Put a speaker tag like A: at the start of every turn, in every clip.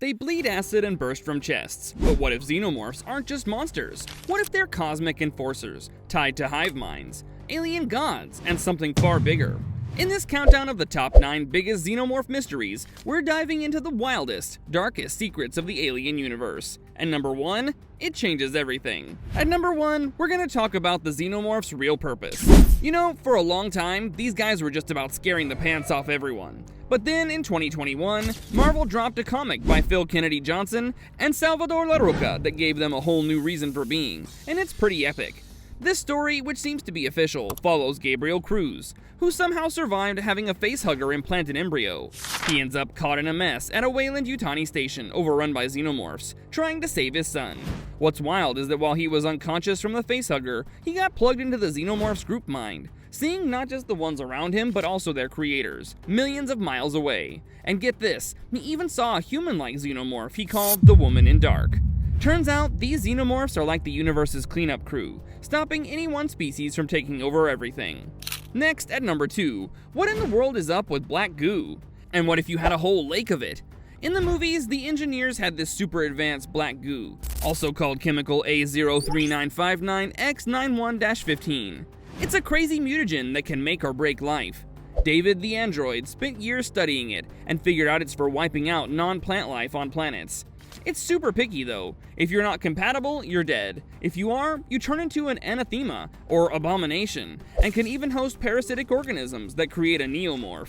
A: They bleed acid and burst from chests. But what if xenomorphs aren't just monsters? What if they're cosmic enforcers, tied to hive minds, alien gods, and something far bigger? In this countdown of the top 9 biggest xenomorph mysteries, we're diving into the wildest, darkest secrets of the alien universe. And number 1, it changes everything. At number 1, we're gonna talk about the xenomorph's real purpose. You know, for a long time, these guys were just about scaring the pants off everyone. But then in 2021, Marvel dropped a comic by Phil Kennedy Johnson and Salvador Larroca that gave them a whole new reason for being, and it's pretty epic. This story, which seems to be official, follows Gabriel Cruz, who somehow survived having a facehugger implant an embryo. He ends up caught in a mess at a Weyland-Yutani station overrun by xenomorphs, trying to save his son. What's wild is that while he was unconscious from the facehugger, he got plugged into the xenomorph's group mind, seeing not just the ones around him, but also their creators, millions of miles away. And get this, he even saw a human-like xenomorph he called the Woman in Dark. Turns out, these xenomorphs are like the universe's cleanup crew, stopping any one species from taking over everything. Next, at number 2, what in the world is up with black goo? And what if you had a whole lake of it? In the movies, the engineers had this super advanced black goo, also called chemical A03959X91-15. It's a crazy mutagen that can make or break life. David the android spent years studying it and figured out it's for wiping out non-plant life on planets. It's super picky though. If you're not compatible, you're dead. If you are, you turn into an anathema, or abomination, and can even host parasitic organisms that create a neomorph.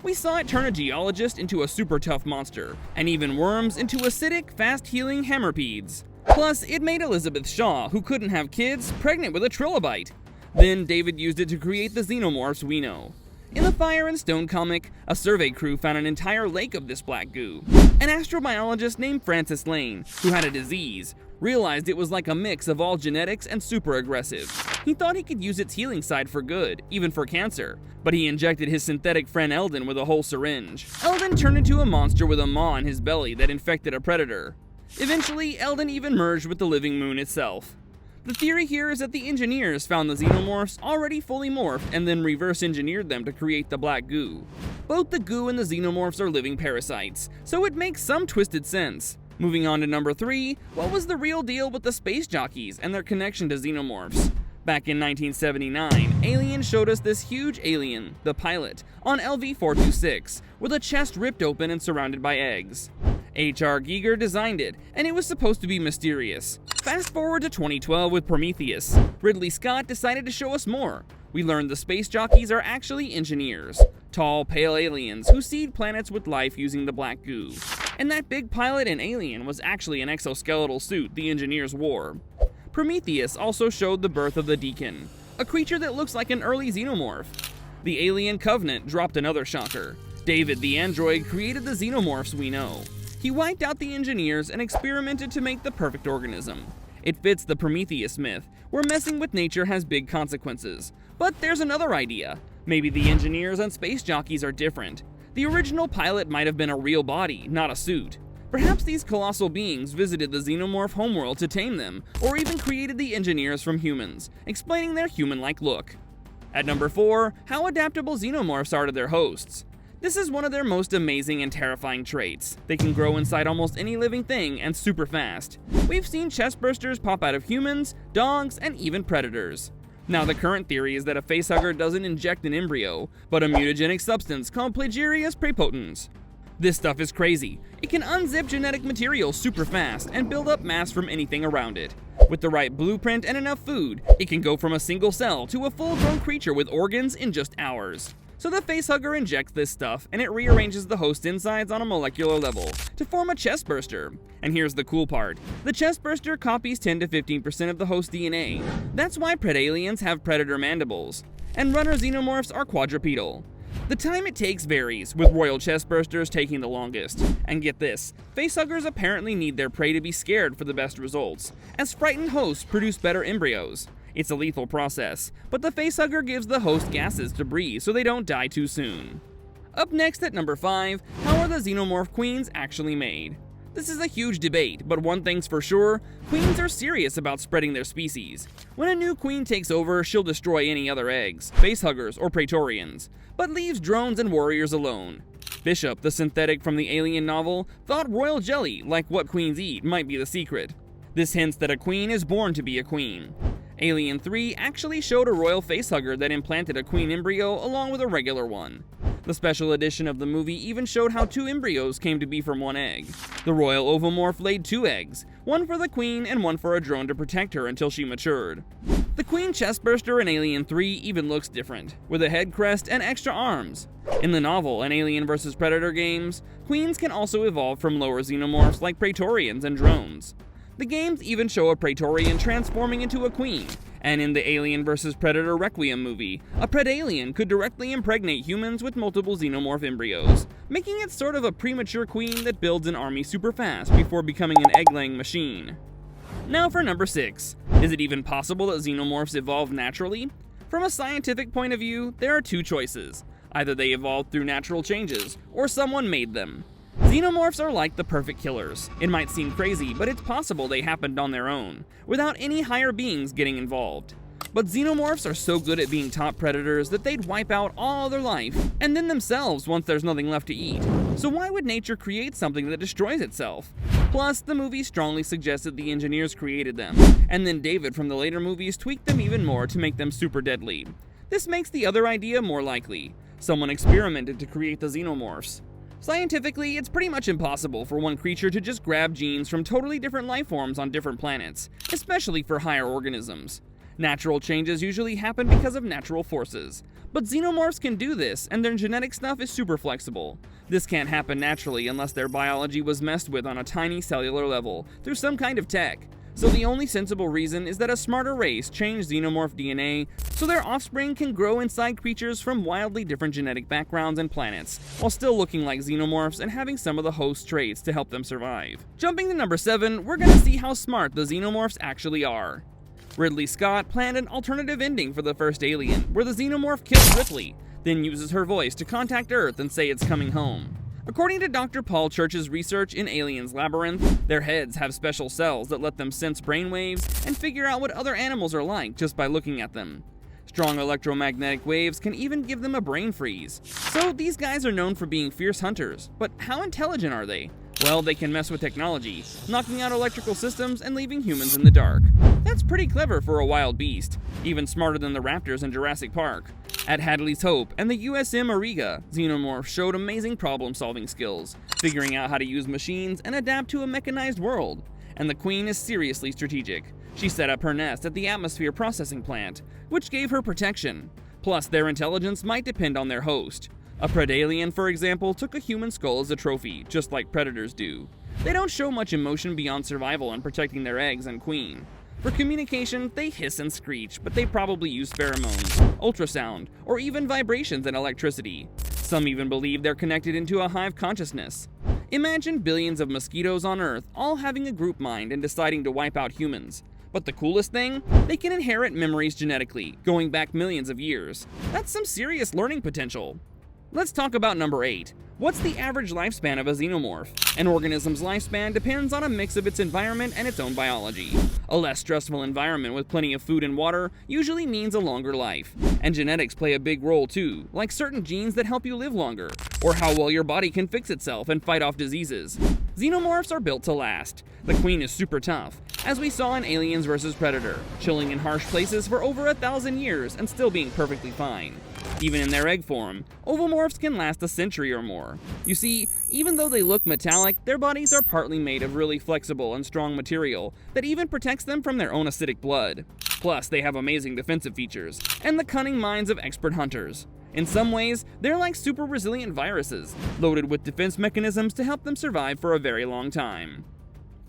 A: We saw it turn a geologist into a super tough monster, and even worms into acidic, fast-healing hammerpedes. Plus, it made Elizabeth Shaw, who couldn't have kids, pregnant with a trilobite. Then David used it to create the xenomorphs we know. In the Fire and Stone comic, a survey crew found an entire lake of this black goo. An astrobiologist named Francis Lane, who had a disease, realized it was like a mix of all genetics and super aggressive. He thought he could use its healing side for good, even for cancer, but he injected his synthetic friend Eldon with a whole syringe. Eldon turned into a monster with a maw in his belly that infected a predator. Eventually, Eldon even merged with the living moon itself. The theory here is that the engineers found the xenomorphs already fully morphed and then reverse engineered them to create the black goo. Both the goo and the xenomorphs are living parasites, so it makes some twisted sense. Moving on to number 3, what was the real deal with the space jockeys and their connection to xenomorphs? Back in 1979, Alien showed us this huge alien, the pilot, on LV-426, with a chest ripped open and surrounded by eggs. H.R. Giger designed it, and it was supposed to be mysterious. Fast forward to 2012 with Prometheus. Ridley Scott decided to show us more. We learned the space jockeys are actually engineers, tall, pale aliens who seed planets with life using the black goo. And that big pilot in Alien was actually an exoskeletal suit the engineers wore. Prometheus also showed the birth of the Deacon, a creature that looks like an early xenomorph. The Alien Covenant dropped another shocker. David the android created the xenomorphs we know. He wiped out the engineers and experimented to make the perfect organism. It fits the Prometheus myth, where messing with nature has big consequences. But there's another idea. Maybe the engineers and space jockeys are different. The original pilot might have been a real body, not a suit. Perhaps these colossal beings visited the xenomorph homeworld to tame them, or even created the engineers from humans, explaining their human-like look. At number 4, how adaptable xenomorphs are to their hosts. This is one of their most amazing and terrifying traits. They can grow inside almost any living thing and super fast. We've seen chestbursters pop out of humans, dogs, and even predators. Now the current theory is that a facehugger doesn't inject an embryo, but a mutagenic substance called Plagiarius praepotens. This stuff is crazy. It can unzip genetic material super fast and build up mass from anything around it. With the right blueprint and enough food, it can go from a single cell to a full-grown creature with organs in just hours. So the facehugger injects this stuff, and it rearranges the host insides on a molecular level to form a chestburster. And here's the cool part. The chestburster copies 10 to 15% of the host DNA. That's why predaliens have predator mandibles, and runner xenomorphs are quadrupedal. The time it takes varies, with royal chestbursters taking the longest. And get this, facehuggers apparently need their prey to be scared for the best results, as frightened hosts produce better embryos. It's a lethal process, but the facehugger gives the host gases to breathe so they don't die too soon. Up next at number 5, how are the xenomorph queens actually made? This is a huge debate, but one thing's for sure, queens are serious about spreading their species. When a new queen takes over, she'll destroy any other eggs, facehuggers, or praetorians, but leaves drones and warriors alone. Bishop, the synthetic from the Alien novel, thought royal jelly, like what queens eat, might be the secret. This hints that a queen is born to be a queen. Alien 3 actually showed a royal facehugger that implanted a queen embryo along with a regular one. The special edition of the movie even showed how 2 embryos came to be from one egg. The royal ovomorph laid 2 eggs, one for the queen and one for a drone to protect her until she matured. The queen chestburster in Alien 3 even looks different, with a head crest and extra arms. In the novel and Alien vs. Predator games, queens can also evolve from lower xenomorphs like Praetorians and drones. The games even show a Praetorian transforming into a queen, and in the Alien vs. Predator Requiem movie, a Predalien could directly impregnate humans with multiple xenomorph embryos, making it sort of a premature queen that builds an army super fast before becoming an egg-laying machine. Now for number 6. Is it even possible that xenomorphs evolve naturally? From a scientific point of view, there are 2 choices. Either they evolved through natural changes, or someone made them. Xenomorphs are like the perfect killers. It might seem crazy, but it's possible they happened on their own, without any higher beings getting involved. But xenomorphs are so good at being top predators that they'd wipe out all their life, and then themselves once there's nothing left to eat. So why would nature create something that destroys itself? Plus, the movie strongly suggested the engineers created them, and then David from the later movies tweaked them even more to make them super deadly. This makes the other idea more likely. Someone experimented to create the xenomorphs. Scientifically, it's pretty much impossible for one creature to just grab genes from totally different life forms on different planets, especially for higher organisms. Natural changes usually happen because of natural forces, but xenomorphs can do this, and their genetic stuff is super flexible. This can't happen naturally unless their biology was messed with on a tiny cellular level through some kind of tech. So the only sensible reason is that a smarter race changed xenomorph DNA so their offspring can grow inside creatures from wildly different genetic backgrounds and planets, while still looking like xenomorphs and having some of the host traits to help them survive. Jumping to number 7, we're gonna see how smart the xenomorphs actually are. Ridley Scott planned an alternative ending for the first Alien, where the xenomorph kills Ripley, then uses her voice to contact Earth and say it's coming home. According to Dr. Paul Church's research in Alien's Labyrinth, their heads have special cells that let them sense brainwaves and figure out what other animals are like just by looking at them. Strong electromagnetic waves can even give them a brain freeze. So these guys are known for being fierce hunters, but how intelligent are they? Well, they can mess with technology, knocking out electrical systems and leaving humans in the dark. That's pretty clever for a wild beast, even smarter than the raptors in Jurassic Park. At Hadley's Hope and the USM Auriga, xenomorphs showed amazing problem-solving skills, figuring out how to use machines and adapt to a mechanized world. And the Queen is seriously strategic. She set up her nest at the atmosphere processing plant, which gave her protection. Plus, their intelligence might depend on their host. A Predalien, for example, took a human skull as a trophy, just like predators do. They don't show much emotion beyond survival and protecting their eggs and queen. For communication, they hiss and screech, but they probably use pheromones, ultrasound, or even vibrations and electricity. Some even believe they're connected into a hive consciousness. Imagine billions of mosquitoes on Earth all having a group mind and deciding to wipe out humans. But the coolest thing? They can inherit memories genetically, going back millions of years. That's some serious learning potential. Let's talk about number 8. What's the average lifespan of a xenomorph? An organism's lifespan depends on a mix of its environment and its own biology. A less stressful environment with plenty of food and water usually means a longer life. And genetics play a big role too, like certain genes that help you live longer, or how well your body can fix itself and fight off diseases. Xenomorphs are built to last. The Queen is super tough, as we saw in Aliens vs. Predator, chilling in harsh places for over 1,000 years and still being perfectly fine. Even in their egg form, ovomorphs can last a century or more. You see, even though they look metallic, their bodies are partly made of really flexible and strong material that even protects them from their own acidic blood. Plus, they have amazing defensive features, and the cunning minds of expert hunters. In some ways, they're like super resilient viruses, loaded with defense mechanisms to help them survive for a very long time.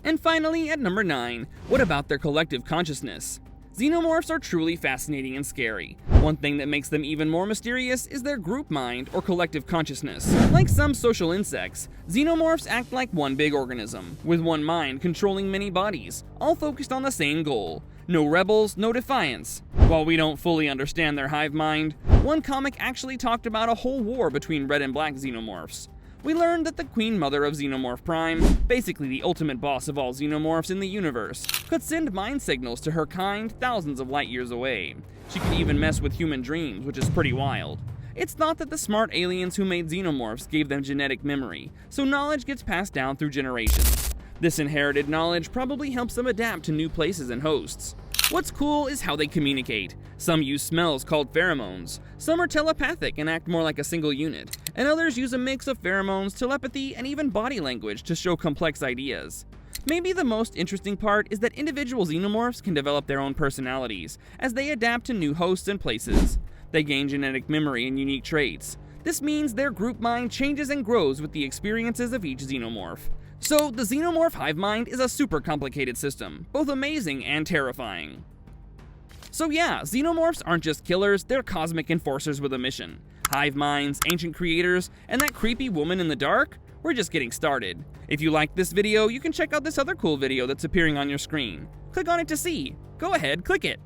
A: And finally, at number 9, what about their collective consciousness? Xenomorphs are truly fascinating and scary. One thing that makes them even more mysterious is their group mind or collective consciousness. Like some social insects, xenomorphs act like one big organism, with one mind controlling many bodies, all focused on the same goal. No rebels, no defiance. While we don't fully understand their hive mind, one comic actually talked about a whole war between red and black xenomorphs. We learned that the Queen Mother of Xenomorph Prime, basically the ultimate boss of all xenomorphs in the universe, could send mind signals to her kind thousands of light years away. She could even mess with human dreams, which is pretty wild. It's thought that the smart aliens who made xenomorphs gave them genetic memory, so knowledge gets passed down through generations. This inherited knowledge probably helps them adapt to new places and hosts. What's cool is how they communicate. Some use smells called pheromones, some are telepathic and act more like a single unit, and others use a mix of pheromones, telepathy, and even body language to show complex ideas. Maybe the most interesting part is that individual xenomorphs can develop their own personalities as they adapt to new hosts and places. They gain genetic memory and unique traits. This means their group mind changes and grows with the experiences of each xenomorph. So the xenomorph hive mind is a super complicated system, both amazing and terrifying. So yeah, xenomorphs aren't just killers, they're cosmic enforcers with a mission. Hive minds, ancient creators, and that creepy woman in the dark? We're just getting started. If you liked this video, you can check out this other cool video that's appearing on your screen. Click on it to see. Go ahead, click it.